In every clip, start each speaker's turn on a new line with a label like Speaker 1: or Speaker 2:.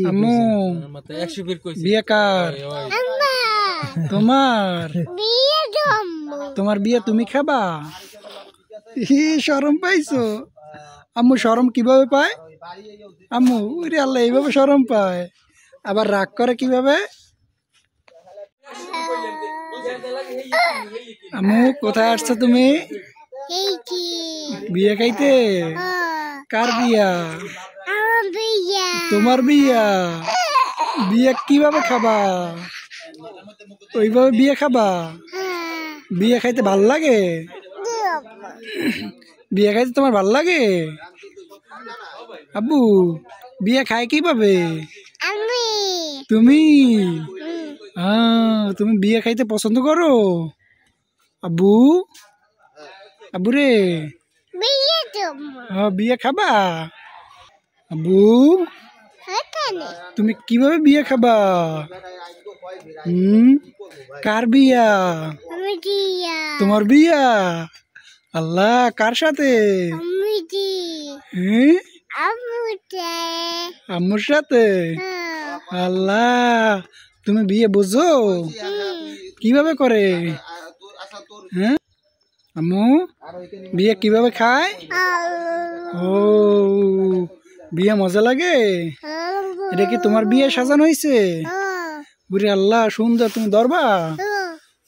Speaker 1: আম্মু বিয়ে কার? তোমার তোমার বিয়ে তুমি খাবা? শরম পাইছো? আম্মু শরম কিভাবে পায়? আম্মু ওরে আল্লাহ এইভাবে শরম পায়, আবার রাগ করে কিভাবে? আম্মু কোথায় আসছো তুমি? বিয়ে খাইতে? কার বিয়া? তোমার বিয়া? বিয়ে কিভাবে খাবা? ওইভাবে বিয়ে খাবা? বিয়ে খাইতে ভাল লাগে? বিয়ে খাইতে তোমার ভাল লাগে? আব্বু বিয়ে খায় কিভাবে? তুমি তুমি বিয়ে খাইতে পছন্দ করো? আব্বু আব্বু রে বিয়ে খাবা? আব্বু তুমি কিভাবে বিয়ে খাবা? কার বিয়া? তোমার বিয়া? আল্লাহ কার সাথে? আম্মুর সাথে? আল্লাহ তুমি বিয়ে বুঝো কিভাবে করে? হ্যাঁ আম্মু বিয়ে কিভাবে খায়? ও বিয়ে মজা লাগে? এটা কি তোমার বিয়ে সাজানো হয়েছে? বুড়ি আল্লাহ সুন্দর, তুমি ধরবা?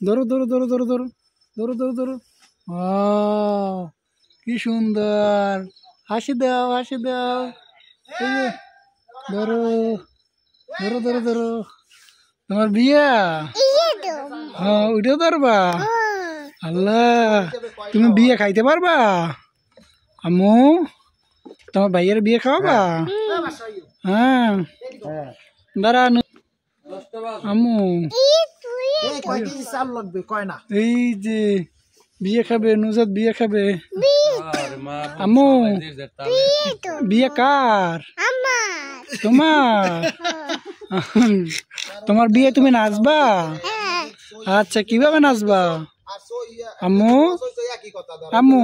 Speaker 1: ধরো ধরো ধরো ধরো ধরো ধরো ধরো ধরো। কি সুন্দর, হাসি দাও হাসি দাও। ধরো ধরো ধরো ধরো। তোমার বিয়া? হ্যাঁ ওইটাও ধরবা? আল্লাহ তুমি বিয়ে খাইতে পারবা? আম্মু তোমার ভাইয়ের বিয়ে খাওয়াবা? হ্যাঁ দাঁড়া আম্মু এই যে বিয়ে খাবে, নুজাত বিয়ে খাবে। আম্মু বিয়ে কার? তোমার? তোমার বিয়ে তুমি নাচবা? আচ্ছা কিভাবে নাচবা আম্মু? আম্মু